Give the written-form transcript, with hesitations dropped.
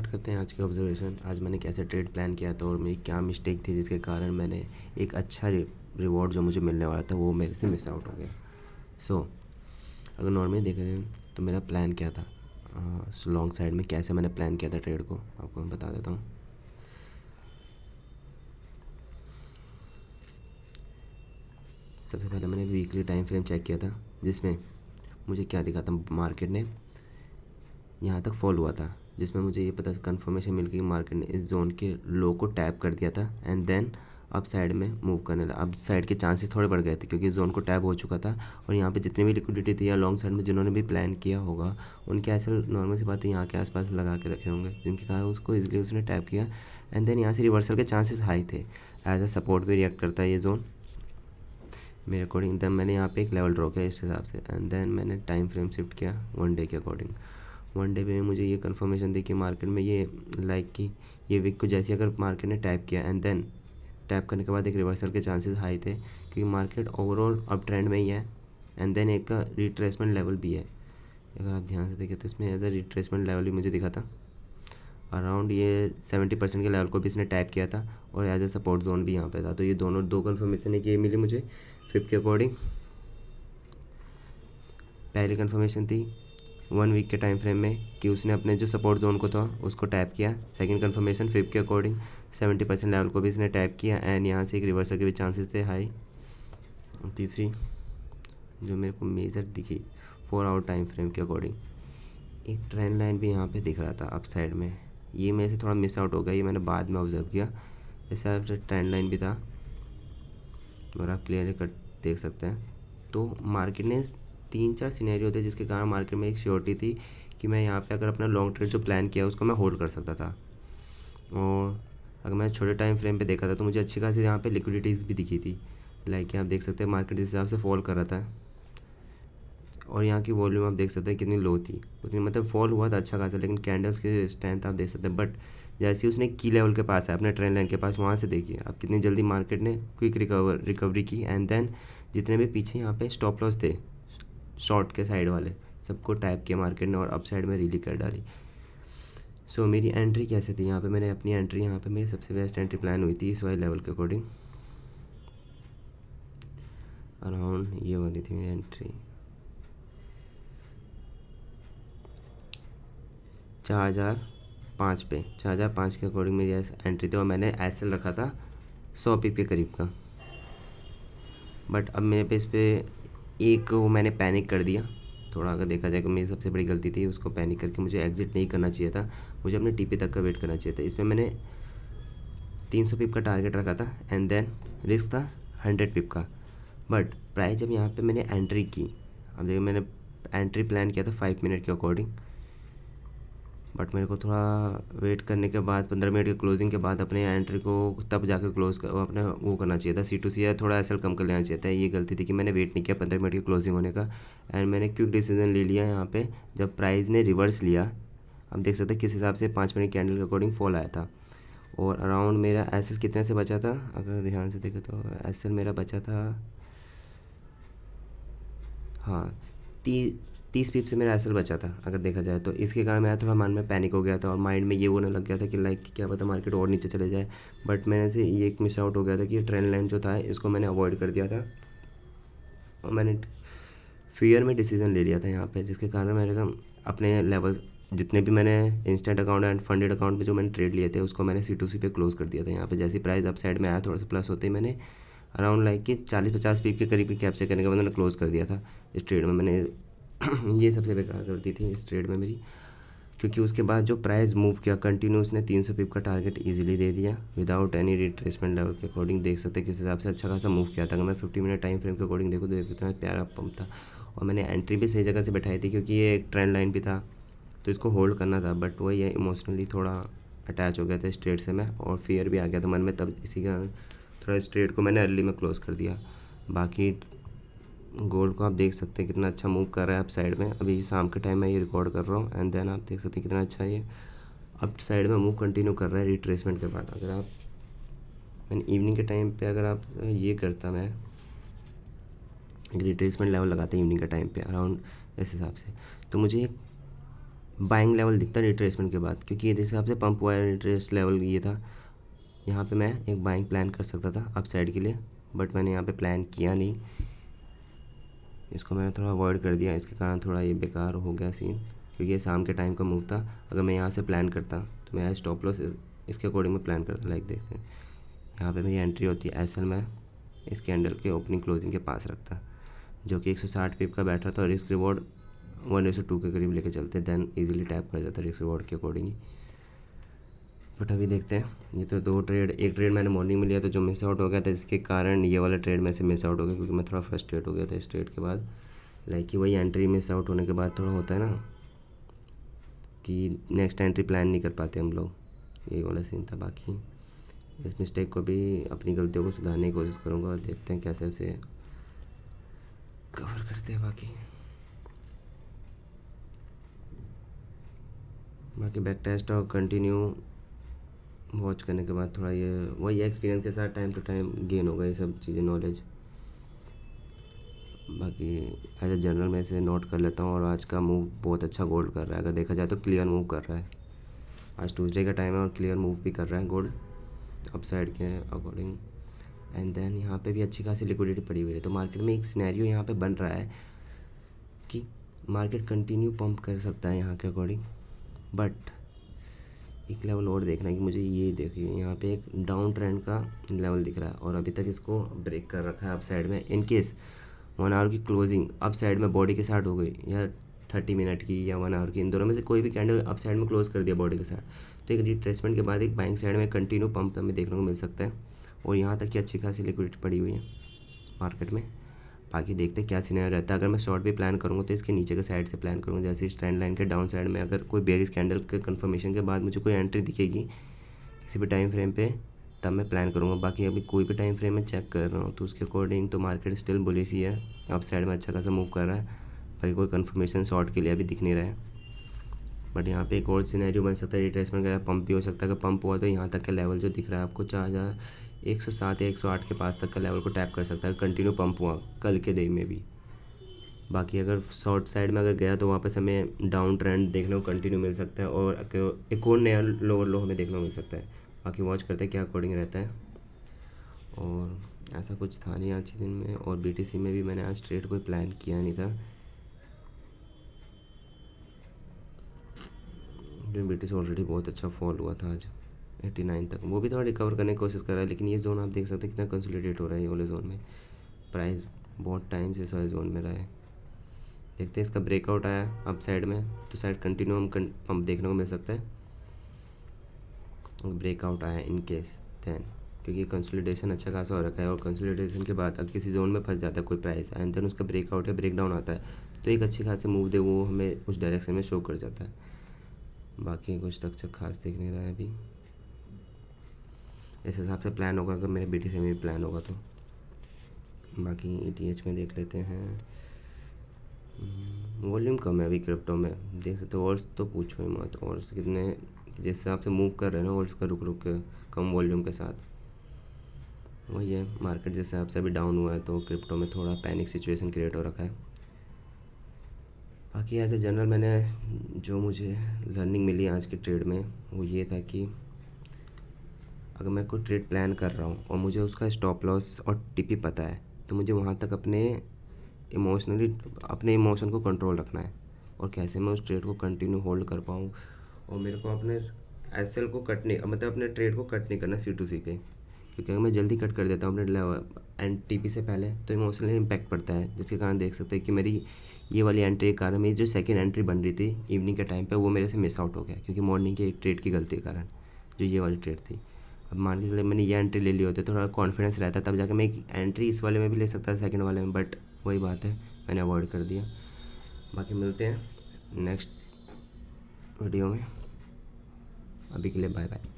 Start करते हैं आज के ऑब्जर्वेशन। आज मैंने कैसे ट्रेड प्लान किया था और मेरी क्या मिस्टेक थी जिसके कारण मैंने एक अच्छा रिवॉर्ड जो मुझे मिलने वाला था वो मेरे से मिस आउट हो गया। अगर नॉर्मली देखा जाए तो मेरा प्लान क्या था, लॉन्ग साइड में कैसे मैंने प्लान किया था ट्रेड को आपको मैं बता देता हूँ। सबसे पहले मैंने वीकली टाइम फ्रेम चेक किया था जिसमें मुझे क्या दिखा था, मार्केट ने यहाँ तक फॉल हुआ था, जिसमें मुझे ये पता कंफर्मेशन मिल गई कि मार्केट ने इस जोन के लो को टैप कर दिया था एंड देन अप साइड में मूव करने लगा। अप साइड के चांसेस थोड़े बढ़ गए थे क्योंकि जोन को टैप हो चुका था और यहाँ पे जितनी भी लिक्विडिटी थी या लॉन्ग साइड में जिन्होंने भी प्लान किया होगा उनके ऐसे नॉर्मल सी बात है यहाँ के आसपास लगा के रखे होंगे जिनके कारण उसको इजीली उसने टैप किया एंड देन यहाँ से रिवर्सल के चांसेस हाई थे। एज अ सपोर्ट भी रिएक्ट करता है ये जोन मेरे अकॉर्डिंग। देन मैंने यहाँ पे एक लेवल ड्रॉ किया इस हिसाब से एंड देन मैंने टाइम फ्रेम शिफ्ट किया 1 डे के अकॉर्डिंग। 1 डे में मुझे ये कंफर्मेशन दी कि मार्केट में ये कि ये वीक को जैसे अगर मार्केट ने टैप किया एंड देन टैप करने के बाद एक रिवर्सल के चांसेस हाई थे क्योंकि मार्केट ओवरऑल अप ट्रेंड में ही है एंड देन एक का रिट्रेसमेंट लेवल भी है। अगर आप ध्यान से देखें तो इसमें एज अ रिट्रेसमेंट लेवल भी मुझे दिखा था अराउंड ये 70% के लेवल को भी इसने टैप किया था और एज अ सपोर्ट जोन भी यहाँ पे था। तो ये दोनों दो कन्फर्मेशन एक ये मिली मुझे फिफ्थ के अकॉर्डिंग। पहली कन्फर्मेशन थी 1 वीक के टाइम फ्रेम में कि उसने अपने जो सपोर्ट जोन को था उसको टैप किया। सेकंड कन्फर्मेशन 5 के अकॉर्डिंग 70% लेवल को भी इसने टैप किया एंड यहाँ से एक रिवर्सल के भी चांसेस थे हाई। तीसरी जो मेरे को मेजर दिखी 4 आवर टाइम फ्रेम के अकॉर्डिंग एक ट्रेंड लाइन भी यहाँ पे दिख रहा था अप साइड में, ये मेरे से थोड़ा मिस आउट हो गया, ये मैंने बाद में ऑब्जर्व किया। इस हिसाब से ट्रेंड लाइन भी था और आप क्लियरली कट देख सकते हैं। तो मार्केट ने 3-4 सिनेरियो थे जिसके कारण मार्केट में एक श्योरिटी थी कि मैं यहाँ पे अगर अपना लॉन्ग ट्रेड जो प्लान किया उसको मैं होल्ड कर सकता था। और अगर मैं छोटे टाइम फ्रेम पे देखा था तो मुझे अच्छी खासी यहाँ पे लिक्विडिटीज़ भी दिखी थी। लाइक आप देख सकते हैं मार्केट इस हिसाब से फॉल कर रहा था और यहाँ की वॉल्यूम आप देख सकते हैं कितनी लो थी, उतनी मतलब फॉल हुआ था अच्छा खासा लेकिन कैंडल्स के स्ट्रेंथ आप देख सकते हैं। बट जैसे ही उसने की लेवल के पास है अपने ट्रेंड लाइन के पास, वहाँ से देखिए आप कितनी जल्दी मार्केट ने क्विक रिकवरी की एंड देन जितने भी पीछे यहाँ पे स्टॉप लॉस थे शॉर्ट के साइड वाले सबको टैप किया मार्केट ने और अप साइड में रीली कर डाली। मेरी एंट्री कैसे थी यहाँ पे, मैंने अपनी एंट्री यहाँ पे मेरी सबसे बेस्ट एंट्री प्लान हुई थी इस वाले लेवल के अकॉर्डिंग। अराउंड ये वाली थी मेरी एंट्री 4005 पे, 4005 के अकॉर्डिंग मेरी एंट्री थी और मैंने एसएल रखा था 100 पीप के करीब का। बट अब मेरे पे इस पर एक वो मैंने पैनिक कर दिया थोड़ा, अगर देखा जाए तो मेरी सबसे बड़ी गलती थी, उसको पैनिक करके मुझे एग्जिट नहीं करना चाहिए था, मुझे अपने टीपी तक का वेट करना चाहिए था। इसमें मैंने 300 पिप का टारगेट रखा था एंड देन रिस्क था 100 पिप का। बट प्राइस जब यहाँ पे मैंने एंट्री की, अब देखिए मैंने एंट्री प्लान किया था 5 मिनट के अकॉर्डिंग, बट मेरे को थोड़ा वेट करने के बाद 15 मिनट के क्लोजिंग के बाद अपने एंट्री को तब जाकर क्लोज कर अपने वो करना चाहिए था, C2C या थोड़ा एसएल कम कर लेना चाहिए था। ये गलती थी कि मैंने वेट नहीं किया 15 मिनट की क्लोजिंग होने का एंड मैंने क्विक डिसीजन ले लिया यहाँ पे जब प्राइस ने रिवर्स लिया। अब देख सकते हैं किस हिसाब से 5 मिनट कैंडल के अकॉर्डिंग फॉल आया था और अराउंड मेरा एसएल कितने से बचा था, अगर ध्यान से देखें तो एसएल मेरा बचा था हाँ 30 पिप से मेरा एसएल बचा था अगर देखा जाए तो। इसके कारण मेरा थोड़ा मन में पैनिक हो गया था और माइंड में ये होने लग गया था कि लाइक क्या पता मार्केट और नीचे चले जाए। बट मैंने से ये एक मिस आउट हो गया था कि ये ट्रेंड लाइन जो था इसको मैंने अवॉइड कर दिया था और मैंने फियर में डिसीजन ले लिया था यहाँ पे, जिसके कारण मैंने अपने लेवल जितने भी मैंने instant account and funded account पे जो मैंने ट्रेड लिए थे उसको मैंने C2C पे क्लोज कर दिया था। यहाँ पे जैसी प्राइस अप साइड में आया थोड़ा सा प्लस होते ही मैंने अराउंड लाइक कि 40-50 पीप के करीब कैप्चर करने के बाद मैंने क्लोज कर दिया था इस ट्रेड में। मैंने ये सबसे बेकार गलती थी इस ट्रेड में मेरी, क्योंकि उसके बाद जो प्राइस मूव किया कंटिन्यू उसने 300 पिप का टारगेट इजीली दे दिया विदाउट एनी रिट्रेसमेंट लेवल के अकॉर्डिंग। देख सकते हैं किस हिसाब से अच्छा खासा मूव किया था। अगर मैं 50 मिनट टाइम फ्रेम के अकॉर्डिंग देखूँ तो इतना प्यारा पंप था और मैंने एंट्री भी सही जगह से बैठाई थी क्योंकि ये एक ट्रेंड लाइन भी था तो इसको होल्ड करना था। बट वही है इमोशनली थोड़ा अटैच हो गया था इस ट्रेड से मैं और फियर भी आ गया था मन में, तब इसी कारण थोड़ा इस ट्रेड को मैंने अर्ली में क्लोज कर दिया। बाकी गोल्ड को आप देख सकते हैं कितना अच्छा मूव कर रहा है अप साइड में। अभी शाम के टाइम में ये रिकॉर्ड कर रहा हूँ एंड देन आप देख सकते हैं कितना अच्छा ये अप साइड में मूव कंटिन्यू कर रहा है रिट्रेसमेंट के बाद। अगर आप मैंने इवनिंग के टाइम पे अगर आप ये करता मैं एक रिट्रेसमेंट लेवल लगाता इवनिंग के टाइम पे अराउंड इस हिसाब से तो मुझे एक बाइंग लेवल दिखता है रिट्रेसमेंट के बाद, क्योंकि ये जिस हिसाब से पंप हुआ है रिट्रेस लेवल ये था, यहाँ पे मैं एक बाइंग प्लान कर सकता था अप साइड के लिए, बट मैंने यहाँ पे प्लान किया नहीं, इसको मैंने थोड़ा अवॉइड कर दिया। इसके कारण थोड़ा ये बेकार हो गया सीन, क्योंकि ये शाम के टाइम का मूव था। अगर मैं यहाँ से प्लान करता तो मैं स्टॉप लॉस इसके अकॉर्डिंग में प्लान करता। लाइक देखते हैं यहाँ पे मेरी एंट्री होती है एस एल, मैं इस कैंडल के ओपनिंग क्लोजिंग के पास रखता, जो कि 160 पिप का बैठा था, और रिस्क रिवॉर्ड 1:2 के करीब लेके चलते, देन इजीली टैप कर जाता रिस्क रिवॉर्ड के अकॉर्डिंग ही। बट अभी देखते हैं, ये तो दो ट्रेड, एक ट्रेड मैंने मॉर्निंग में लिया था जो मिस आउट हो गया था, जिसके कारण ये वाला ट्रेड में से मिस आउट हो गया, क्योंकि मैं थोड़ा फ्रस्ट्रेट हो गया था इस ट्रेड के बाद। लाइक कि वही एंट्री मिस आउट होने के बाद थोड़ा होता है ना कि नेक्स्ट एंट्री प्लान नहीं कर पाते हम लोग, यही वाला सीन था। बाकी इस मिस्टेक को भी, अपनी गलतियों को सुधारने की कोशिश करूँगा, और देखते हैं कैसे उसे कवर करते हैं। बाकी बैक टेस्ट और कंटिन्यू वॉच करने के बाद थोड़ा ये वही एक्सपीरियंस के साथ टाइम टू टाइम गेन होगा ये सब चीज़ें, नॉलेज। बाकी एज ए जनरल मैं इसे नोट कर लेता हूँ। और आज का मूव बहुत अच्छा गोल्ड कर रहा है, अगर देखा जाए तो क्लियर मूव कर रहा है। आज ट्यूसडे का टाइम है और क्लियर मूव भी कर रहा है गोल्ड अप साइड के अकॉर्डिंग। एंड देन यहाँ पे भी अच्छी खासी लिक्विडिटी पड़ी हुई है, तो मार्केट में एक सिनेरियो यहाँ पे बन रहा है कि मार्केट कंटिन्यू पंप कर सकता है यहाँ के अकॉर्डिंग। बट एक लेवल और देखना है कि मुझे ये देखिए, यहाँ पे एक डाउन ट्रेंड का लेवल दिख रहा है, और अभी तक इसको ब्रेक कर रखा है अप साइड में। इन केस 1 आवर की क्लोजिंग अप साइड में बॉडी के साथ हो गई, या 30 मिनट की या 1 आवर की, इन दोनों में से कोई भी कैंडल अप साइड में क्लोज कर दिया बॉडी के साथ, तो एक रिट्रेसमेंट के बाद एक बाइंग साइड में कंटिन्यू पंप हमें देखने को मिल सकता है। और यहाँ तक कि अच्छी खासी लिक्विडिटी पड़ी हुई है मार्केट में। बाकी देखते हैं क्या सिनेरियो रहता है। अगर मैं शॉर्ट भी प्लान करूँगा तो इसके नीचे के साइड से प्लान करूँगा, जैसे इस ट्रेंड लाइन के डाउन साइड में अगर कोई बेरिश कैंडल के कंफर्मेशन के बाद मुझे कोई एंट्री दिखेगी किसी भी टाइम फ्रेम पे, तब मैं प्लान करूँगा। बाकी अभी कोई भी टाइम फ्रेम में चेक कर रहा हूँ तो उसके अकॉर्डिंग तो मार्केट स्टिल बुलिश ही है, अप साइड में अच्छा खासा मूव कर रहा है। बाकी कोई कंफर्मेशन शॉर्ट के लिए अभी दिख नहीं रहा है। बट यहाँ पे एक और सिनेरियो बन सकता है रिट्रेसमेंट का, पंप भी हो सकता है। अगर पंप हुआ तो यहाँ तक का लेवल जो दिख रहा है आपको 4107 या 108 के पास तक का लेवल को टैप कर सकता है, कंटिन्यू पंप हुआ कल के डे में भी। बाकी अगर शॉर्ट साइड में अगर गया तो वहाँ पर हमें डाउन ट्रेंड देखने को कंटिन्यू मिल सकता है, और एक और नया लोअर लो हमें देखने को मिल सकता है। बाकी वॉच करते हैं क्या अकॉर्डिंग रहता है। और ऐसा कुछ था नहीं आज के दिन में, और बीटीसी में भी मैंने आज ट्रेड कोई प्लान किया नहीं था, जो बीटीसी ऑलरेडी बहुत अच्छा फॉल हुआ था आज 89 तक। वो भी थोड़ा रिकवर करने की कोशिश कर रहा है, लेकिन ये जोन आप देख सकते हैं कितना कंसोलिडेट हो रहा है। ये वाले जोन में प्राइस बहुत टाइम से इस वाले जोन में रहा है। देखते हैं इसका ब्रेकआउट आया अप साइड में तो शायद कंटिन्यू हम पंप देखने को मिल सकता है। ब्रेकआउट आया इन केस दैन, क्योंकि कंसोलिडेशन अच्छा खासा हो रखा है, और कंसोलिडेशन के बाद अब किसी जोन में फंस जाता है कोई प्राइस एंड देन उसका ब्रेकआउट या ब्रेकडाउन आता है, तो एक अच्छी खासी मूव दे वो हमें उस डायरेक्शन में शो कर जाता है। बाकी कुछ स्ट्रक्चर खास दिख नहीं रहा है अभी, इस हिसाब से प्लान होगा अगर मेरे बीटीसी में भी प्लान होगा तो। बाकी ईटीएच में देख लेते हैं। वॉल्यूम कम है अभी क्रिप्टो में, देख सकते हो। और तो पूछो ही मत, और कितने जिस हिसाब से मूव कर रहे हैं ना और इसका रुक रुक के कम वॉल्यूम के साथ, वही है मार्केट जिस हिसाब से अभी डाउन हुआ है, तो क्रिप्टो में थोड़ा पैनिक सिचुएशन क्रिएट हो रखा है। बाकी एज ए जनरल मैंने जो मुझे लर्निंग मिली आज की ट्रेड में वो ये था कि अगर मैं कोई ट्रेड प्लान कर रहा हूँ और मुझे उसका स्टॉप लॉस और टीपी पता है, तो मुझे वहाँ तक अपने इमोशन को कंट्रोल रखना है, और कैसे मैं उस ट्रेड को कंटिन्यू होल्ड कर पाऊँ। और मेरे को अपने एसएल को कट नहीं, मतलब अपने ट्रेड को कट नहीं करना C2C पे, क्योंकि अगर मैं जल्दी कट कर देता हूँ अपने एंड टीपी से पहले तो इमोशनली इम्पैक्ट पड़ता है, जिसके कारण देख सकते हैं कि मेरी ये वाली एंट्री के कारण मेरी जो सेकंड एंट्री बन रही थी इवनिंग के टाइम पे वो मेरे से मिस आउट हो गया, क्योंकि मॉर्निंग के एक ट्रेड की गलती के कारण जो ये वाली ट्रेड थी। अब मान के चले मैंने ये एंट्री ले ली होती तो थोड़ा कॉन्फिडेंस रहता, तब जाके मैं एक एंट्री इस वाले में भी ले सकता था सेकंड वाले में, बट वही बात है मैंने अवॉइड कर दिया। बाकी मिलते हैं नेक्स्ट वीडियो में, अभी के लिए बाय बाय।